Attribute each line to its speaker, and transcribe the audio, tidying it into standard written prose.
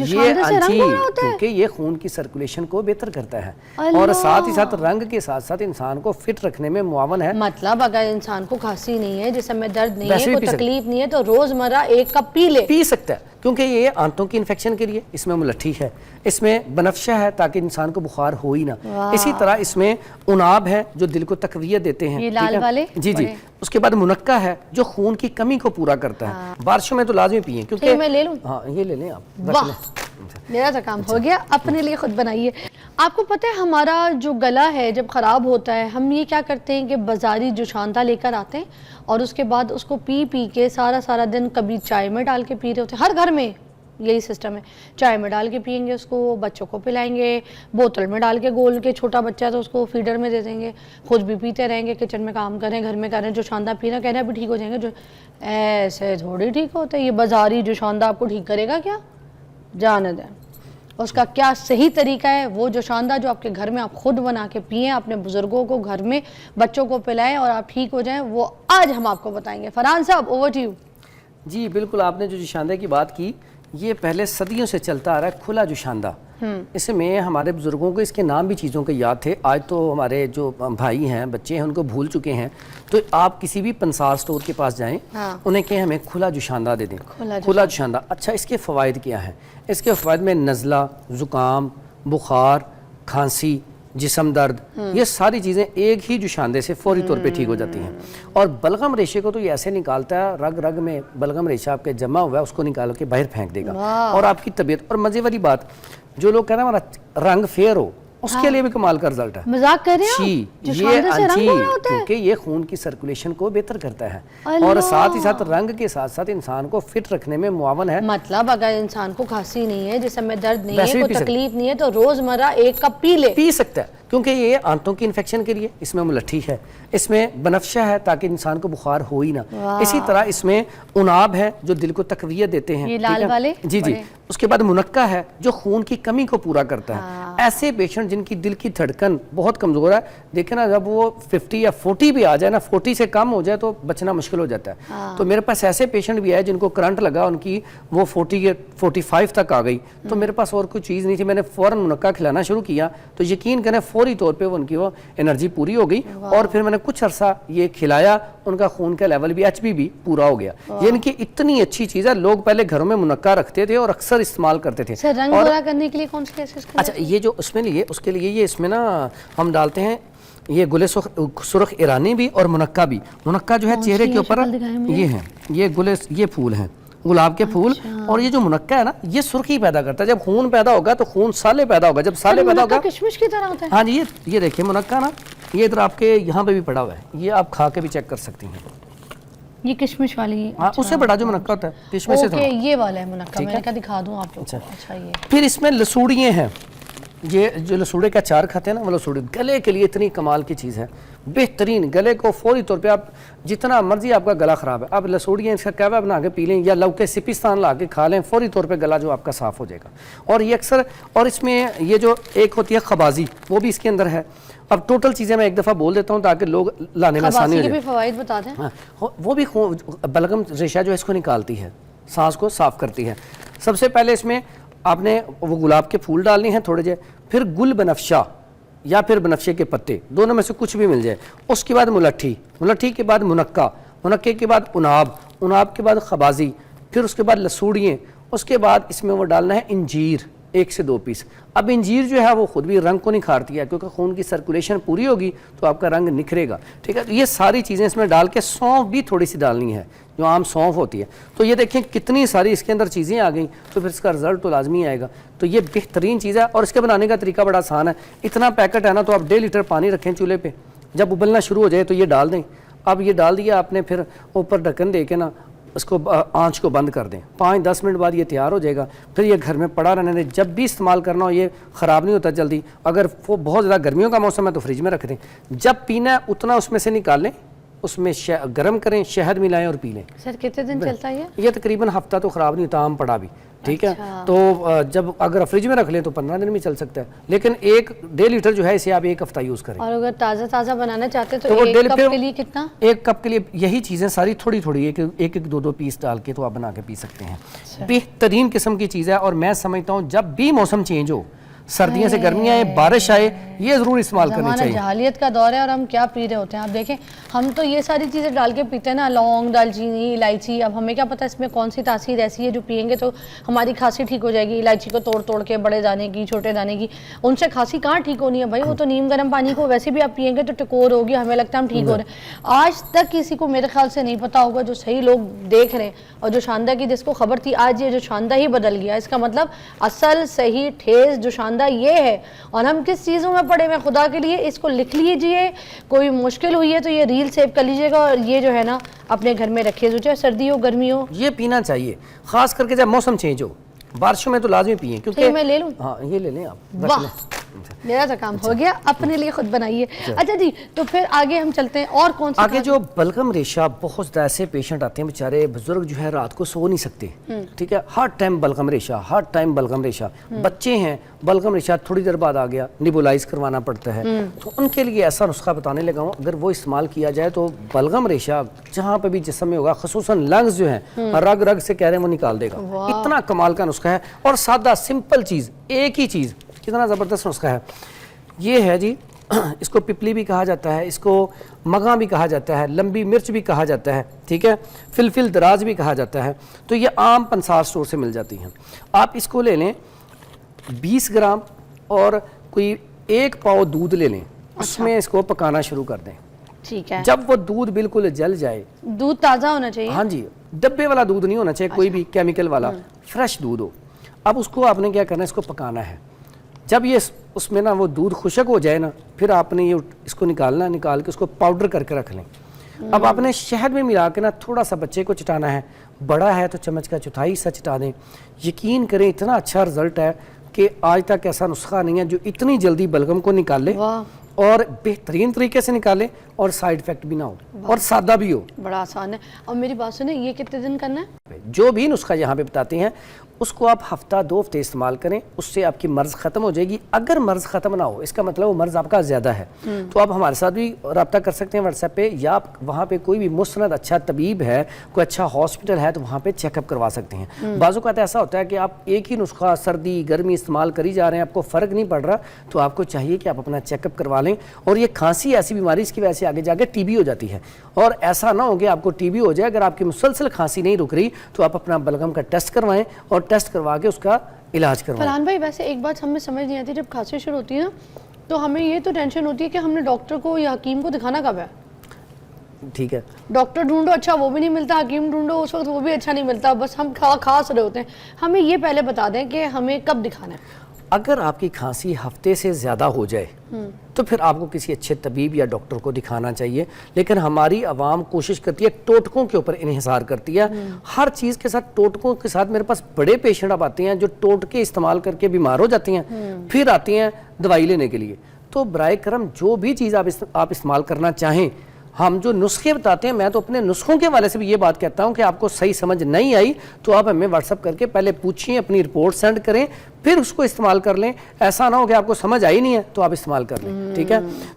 Speaker 1: کیونکہ یہ خون کی سرکولیشن کو بہتر کرتا ہے اور ساتھ ہی ساتھ رنگ کے ساتھ ساتھ انسان کو فٹ رکھنے میں معاون ہے.
Speaker 2: مطلب اگر انسان کو کھانسی نہیں ہے، جسم میں درد نہیں ہے، کوئی تکلیف نہیں ہے تو روزمرہ ایک کپ پی
Speaker 1: سکتا ہے، کیونکہ یہ آنتوں کی انفیکشن کے لیے اس میں ملٹھی ہے، اس میں بنفشہ ہے تاکہ انسان کو بخار ہو ہی نہ. اسی طرح اس میں عناب ہے جو دل کو تقویت دیتے ہیں.
Speaker 2: یہ لال والے
Speaker 1: جی. اس کے بعد منقع ہے جو خون کی کمی کو پورا کرتا ہے. بارشوں میں تو لازمی پیئیں کیونکہ
Speaker 2: میں لے لوں.
Speaker 1: ہاں یہ لے لیں آپ.
Speaker 2: میرا تو کام ہو گیا، اپنے لیے خود بنائیے. آپ کو پتہ ہے ہمارا جو گلا ہے جب خراب ہوتا ہے ہم یہ کیا کرتے ہیں کہ بازاری جوشاندہ لے کر آتے ہیں اور اس کے بعد اس کو پی کے سارا دن کبھی چائے میں ڈال کے پی رہے ہوتے ہیں. ہر گھر میں یہی سسٹم ہے، چائے میں ڈال کے پئیں گے، اس کو بچوں کو پلائیں گے، بوتل میں ڈال کے گول کے، چھوٹا بچہ ہے تو اس کو فیڈر میں دے دیں گے، خود بھی پیتے رہیں گے، کچن میں کام کریں، گھر میں کریں، جو شاندہ پینا کہنا بھی ٹھیک ہو جائیں گے. جو ایسے تھوڑی ٹھیک ہوتا ہے، یہ بازاری جو شاندہ آپ کو ٹھیک کرے گا کیا؟ جانے دیں. اس کا کیا صحیح طریقہ ہے، وہ جو شاندہ جو آپ کے گھر میں آپ خود بنا کے پئیں، اپنے بزرگوں کو گھر میں بچوں کو پلائیں اور آپ ٹھیک ہو جائیں، وہ آج ہم آپ کو بتائیں گے. فرحان صاحب اوور ٹو یو.
Speaker 1: جی بالکل، آپ نے جو جوشاندہ کی بات کی یہ پہلے صدیوں سے چلتا آ رہا ہے کھلا جوشاندہ. اس میں ہمارے بزرگوں کو اس کے نام بھی چیزوں کے یاد تھے. آج تو ہمارے جو بھائی ہیں بچے ہیں ان کو بھول چکے ہیں. تو آپ کسی بھی پنسار سٹور کے پاس جائیں، انہیں کہیں ہمیں کھلا جوشاندہ دے دیں. کھلا جوشاندہ. اچھا اس کے فوائد کیا ہیں؟ اس کے فوائد میں نزلہ، زکام، بخار، کھانسی، جسم درد، یہ ساری چیزیں ایک ہی جوشاندے سے فوری طور پہ ٹھیک ہو جاتی ہیں. اور بلغم ریشے کو تو یہ ایسے نکالتا ہے، رگ میں بلغم ریشہ آپ کے جمع ہوا ہے اس کو نکال کے باہر پھینک دے گا اور آپ کی طبیعت. اور مزے والی بات، جو لوگ کہہ رہے ہیں ہمارا رنگ فیئر ہو، اس کے لیے بھی کمال کا رزلٹ ہے.
Speaker 2: مذاق کر رہے ہیں
Speaker 1: کیونکہ یہ خون کی سرکولیشن کو بہتر کرتا ہے اور ساتھ ہی ساتھ رنگ کے ساتھ ساتھ انسان کو فٹ رکھنے میں معاون ہے.
Speaker 2: مطلب اگر انسان کو کھانسی نہیں ہے، جسم میں درد نہیں ہے، کوئی تکلیف نہیں ہے تو روزمرہ ایک کپ پی
Speaker 1: سکتا ہے، کیونکہ یہ آنتوں کی انفیکشن کے لیے اس میں ملٹھی ہے، اس میں بنفشہ ہے تاکہ انسان کو بخار ہو ہی نہ. اسی طرح اس میں عناب ہے جو دل کو تقویت دیتے ہیں.
Speaker 2: یہ لال والے.
Speaker 1: جی. اس کے بعد منقع ہے جو خون کی کمی کو پورا کرتا ہے. ایسے پیشنٹ جن کی دل کی دھڑکن بہت کمزور ہے، دیکھیں نا جب وہ 50 یا 40 بھی آ جائے نا، 40 سے کم ہو جائے تو بچنا مشکل ہو جاتا ہے. تو میرے پاس ایسے پیشنٹ بھی ہے جن کو کرنٹ لگا، ان کی وہ 40 یا 45 تک آ گئی، تو میرے پاس اور کوئی چیز نہیں تھی، میں نے فوراً منقع کھلانا شروع کیا تو یقین کریں فوری طور پہ ان کی وہ انرجی پوری ہو گئی. اور پھر میں نے کچھ عرصہ یہ کھلایا، ان کا خون کا لیول بھی ایچ بھی پورا ہو گیا. یہ ان کی اتنی اچھی چیز ہے. لوگ پہلے گھروں میں منقع رکھتے تھے اور اکثر استعمال کرتے تھے.
Speaker 2: رنگ گورا کرنے کے لیے کون سی کیسز؟
Speaker 1: اچھا یہ جو اس میں لیے اس کے لیے یہ اس میں نا ہم ڈالتے ہیں یہ گل سرخ ایرانی بھی اور منقع بھی. منقع جو ہے چہرے کے اوپر یہ ہے، یہ یہ پھول ہیں گلاب کے پھول. اور یہ جو منقع ہے نا یہ سرخی پیدا کرتا ہے. جب خون پیدا ہوگا تو خون سالے پیدا ہوگا، جب سالے پیدا ہوگا
Speaker 2: کشمش کی طرح ہوتا ہے.
Speaker 1: ہاں جی یہ دیکھیں منقع نا، یہ ادھر آپ کے یہاں پہ بھی پڑا ہوا ہے، یہ آپ کھا کے بھی چیک کر سکتی ہیں.
Speaker 2: یہ کشمش والی؟
Speaker 1: ہاں اس سے بڑا جو منقع ہوتا ہے کشمش سے تھوڑا.
Speaker 2: یہ والا ہے منقع، میں نے کہا دکھا دوں آپ کو. اچھا یہ
Speaker 1: پھر اس میں لسوڑیے ہیں. یہ جو لسوڑے کا چار کھاتے ہیں نا، وہ لسوڑے گلے کے لیے اتنی کمال کی چیز ہے، بہترین. گلے کو فوری طور پہ آپ جتنا مرضی آپ کا گلا خراب ہے، آپ لسوڑیے اس کا کہوا بنا کے پی لیں یا لوکے سپستان لا کے کھا لیں، فوری طور پہ گلا جو آپ کا صاف ہو جائے گا. اور یہ اکثر، اور اس میں یہ جو ایک ہوتی ہے خبازی، وہ بھی اس کے اندر ہے. اب ٹوٹل چیزیں میں ایک دفعہ بول دیتا ہوں تاکہ لوگ لانے میں آسانی ہو جائے.
Speaker 2: خبازی کے بھی فوائد بتا دیں.
Speaker 1: وہ بھی بلغم ریشہ جو ہے اس کو نکالتی ہے، سانس کو صاف کرتی ہے. سب سے پہلے اس میں آپ نے وہ گلاب کے پھول ڈالنے ہیں تھوڑے جے، پھر گل بنفشہ یا پھر بنفشے کے پتے، دونوں میں سے کچھ بھی مل جائے. اس کے بعد ملٹھی کے بعد منقع کے بعد عناب کے بعد خبازی، پھر اس کے بعد لسوڑیے. اس کے بعد اس میں وہ ڈالنا ہے انجیر، 1 سے 2 پیس. اب انجیر جو ہے وہ خود بھی رنگ کو نکھارتی ہے، کیونکہ خون کی سرکولیشن پوری ہوگی تو آپ کا رنگ نکھرے گا. ٹھیک ہے، تو یہ ساری چیزیں اس میں ڈال کے، سونف بھی تھوڑی سی ڈالنی ہے جو عام سونف ہوتی ہے. تو یہ دیکھیں کتنی ساری اس کے اندر چیزیں آ گئیں، تو پھر اس کا رزلٹ تو لازمی آئے گا. تو یہ بہترین چیز ہے اور اس کے بنانے کا طریقہ بڑا آسان ہے. اتنا پیکٹ ہے نا، تو آپ 1.5 لیٹر پانی رکھیں چولہے پہ، جب ابلنا شروع ہو جائے تو یہ ڈال دیں. اب یہ ڈال دیا آپ نے، پھر اوپر ڈھکن دے کے نا اس کو آنچ کو بند کر دیں. 5-10 منٹ بعد یہ تیار ہو جائے گا. پھر یہ گھر میں پڑا رہنے دیں، جب بھی استعمال کرنا ہو، یہ خراب نہیں ہوتا جلدی. اگر وہ بہت زیادہ گرمیوں کا موسم ہے تو فریج میں رکھ دیں. جب پینا ہے اتنا اس میں سے نکال لیں، اس میں گرم کریں، شہد ملائیں اور پی لیں.
Speaker 2: سر کتنے دن چلتا ہے یہ؟
Speaker 1: تقریباً ہفتہ تو خراب نہیں ہوتا، عام پڑا بھی. ٹھیک ہے. تو جب اگر فریج میں رکھ لیں تو 15 دن میں چل سکتا ہے, لیکن 1.5 لیٹر جو ہے اسے آپ 1 ہفتہ یوز کریں.
Speaker 2: اور اگر تازہ تازہ بنانا چاہتے ہیں
Speaker 1: تو
Speaker 2: تو
Speaker 1: وہ
Speaker 2: 1 کپ کے لیے کتنا؟
Speaker 1: 1 کپ کے لیے یہی چیزیں ساری تھوڑی تھوڑی ایک 2 پیس ڈال کے تو آپ بنا کے پی سکتے ہیں. بہترین قسم کی چیز ہے, اور میں سمجھتا ہوں جب بھی موسم چینج ہو, سردیاں سے گرمیاں آئے, بارش آئے, یہ ضرور استعمال کرنی چاہیے.
Speaker 2: جہالیت کا دور ہے اور ہم کیا پی رہے ہوتے ہیں. آپ دیکھیں ہم تو یہ ساری چیزیں ڈال کے پیتے ہیں نا, لونگ, دال چینی, الائچی. اب ہمیں کیا پتہ اس میں کون سی تاثیر ایسی ہے جو پئیں گے تو ہماری کھانسی ٹھیک ہو جائے گی. الائچی کو توڑ کے بڑے دانے کی, چھوٹے دانے کی, ان سے کھانسی کہاں ٹھیک ہونی ہے بھائی. وہ تو نیم گرم پانی کو ویسے بھی آپ پئیں گے تو ٹکور ہوگی, ہمیں لگتا ہے ہم ٹھیک ہو رہے ہیں. آج تک کسی کو میرے خیال سے نہیں پتہ ہوگا, جو صحیح لوگ دیکھ رہے ہیں اور جو شاندہ کی جس کو خبر تھی, آج یہ جو شاندہ ہی بدل گیا. اس کا مطلب اصل صحیح ٹھیس جو شاندہ یہ ہے. اور ہم کس چیزوں میں پڑے ہوئے خدا کے لیے, اس کو لکھ لیجئے. کوئی مشکل ہوئی ہے تو یہ ریل سیو کر لیجئے گا, اور یہ جو ہے نا اپنے گھر میں رکھیے, چاہے سردی ہو گرمی ہو.
Speaker 1: یہ پینا چاہیے, خاص کر کے جب موسم چینج ہو. بارشوں میں تو لازمی پئیں, کیونکہ
Speaker 2: میں لے لوں.
Speaker 1: ہاں یہ لے لیں آپ.
Speaker 2: واہ, میرا تو کام ہو گیا, اپنے لیے خود بنائیے. اچھا جی, تو پھر آگے ہم چلتے ہیں. اور کون سی
Speaker 1: آگے جو بلغم ریشہ, بہت زیادہ ایسے پیشنٹ آتے ہیں بیچارے بزرگ جو ہے رات کو سو نہیں سکتے, ٹھیک ہے, ہر ٹائم بلغم ریشہ, ہر ٹائم بلغم ریشہ. بچے ہیں, بلغم ریشہ تھوڑی دیر بعد آ گیا, نیبولائز کروانا پڑتا ہے. تو ان کے لیے ایسا نسخہ بتانے لگا ہوں, اگر وہ استعمال کیا جائے تو بلغم ریشہ جہاں پہ بھی جسم میں ہوگا, خصوصاً لنگز جو ہیں رگ رگ سے کہہ رہے ہیں, وہ نکال دے گا. اتنا کمال کا نسخہ ہے, اور سادہ سمپل چیز, ایک ہی چیز, کتنا زبردست نسخہ ہے. یہ ہے جی, اس کو پپلی بھی کہا جاتا ہے, اس کو مگاں بھی کہا جاتا ہے, لمبی مرچ بھی کہا جاتا ہے, ٹھیک ہے, فلفل دراز بھی کہا جاتا ہے. تو یہ عام پنسار سٹور سے مل جاتی ہیں. آپ اس کو لے لیں 20 گرام, اور کوئی 1 پاؤ دودھ لے لیں, اس میں اس کو پکانا شروع کر دیں.
Speaker 2: ٹھیک ہے.
Speaker 1: جب وہ دودھ بالکل جل جائے,
Speaker 2: دودھ تازہ ہونا چاہیے.
Speaker 1: ہاں جی, ڈبے والا دودھ نہیں ہونا چاہیے, کوئی بھی کیمیکل والا, فریش دودھ ہو. اب اس کو آپ نے کیا کرنا ہے, اس کو پکانا ہے. جب یہ اس میں نا وہ دودھ خشک ہو جائے نا, پھر آپ نے یہ اس کو نکالنا ہے, نکال کے اس کو پاؤڈر کر کے رکھ لیں. اب آپ نے شہد میں ملا کے نا تھوڑا سا بچے کو چٹانا ہے, بڑا ہے تو چمچ کا چوتھائی حصہ چٹا دیں. یقین کریں اتنا اچھا رزلٹ ہے کہ آج تک ایسا نسخہ نہیں ہے جو اتنی جلدی بلغم کو نکالے, اور بہترین طریقے سے نکالے, اور سائیڈ افیکٹ بھی نہ ہو, اور سادہ بھی ہو.
Speaker 2: بڑا آسان ہے. اور میری بات سنیں, یہ کتنے دن کرنا ہے؟
Speaker 1: جو بھی نسخہ یہاں پہ بتاتے ہیں اس کو آپ ہفتہ 2 ہفتے استعمال کریں, اس سے آپ کی مرض ختم ہو جائے گی. اگر مرض ختم نہ ہو, اس کا مطلب وہ مرض آپ کا زیادہ ہے, تو آپ ہمارے ساتھ بھی رابطہ کر سکتے ہیں واٹس ایپ پہ, یا آپ وہاں پہ کوئی بھی مستند اچھا طبیب ہے, کوئی اچھا ہاسپٹل ہے, تو وہاں پہ چیک اپ کروا سکتے ہیں. بعض اوقات ایسا ہوتا ہے کہ آپ ایک ہی نسخہ سردی گرمی استعمال کری جا رہے ہیں, آپ کو فرق نہیں پڑ رہا, تو آپ کو چاہیے کہ آپ اپنا چیک اپ کروا لیں. اور یہ کھانسی ایسی بیماری اس کی وجہ سے آگے جا کے ٹی بی ہو جاتی ہے, اور ایسا نہ ہو کہ آپ کو ٹی بی ہو جائے. اگر آپ کی مسلسل کھانسی نہیں رک رہی تو آپ اپنا بلغم کا ٹیسٹ کروائیں, اور ٹیسٹ کروا کے اس کا علاج کروائیں.
Speaker 2: فرحان بھائی, ویسے ایک بات ہمیں سمجھ نہیں آتی, جب کھانسی شروع ہوتی ہے نا تو ہمیں یہ تو ٹینشن ہوتی ہے کہ ہم نے ڈاکٹر کو یا حکیم کو دکھانا کب ہے.
Speaker 1: ٹھیک ہے,
Speaker 2: ڈاکٹر ڈھونڈو, اچھا وہ بھی نہیں ملتا, حکیم ڈھونڈو, اس وقت وہ بھی اچھا نہیں ملتا, بس ہم خاص رہے ہوتے ہیں. ہمیں یہ پہلے بتا دیں کہ ہمیں کب دکھانا ہے.
Speaker 1: اگر آپ کی کھانسی ہفتے سے زیادہ ہو جائے تو پھر آپ کو کسی اچھے طبیب یا ڈاکٹر کو دکھانا چاہیے. لیکن ہماری عوام کوشش کرتی ہے, ٹوٹکوں کے اوپر انحصار کرتی ہے. ہر چیز کے ساتھ ٹوٹکوں کے ساتھ, میرے پاس بڑے پیشنٹ اب آتے ہیں جو ٹوٹکے استعمال کر کے بیمار ہو جاتی ہیں, پھر آتی ہیں دوائی لینے کے لیے. تو برائے کرم جو بھی چیز آپ استعمال کرنا چاہیں, ہم جو نسخے بتاتے ہیں, میں تو اپنے نسخوں کے والے سے بھی یہ بات کہتا ہوں کہ آپ کو صحیح سمجھ نہیں آئی تو آپ ہمیں واٹس ایپ کر کے پہلے پوچھیں, اپنی رپورٹ سینڈ کریں, پھر اس کو استعمال کر لیں. ایسا نہ ہو کہ آپ کو سمجھ آئی نہیں ہے تو آپ استعمال کر لیں. ٹھیک ہے.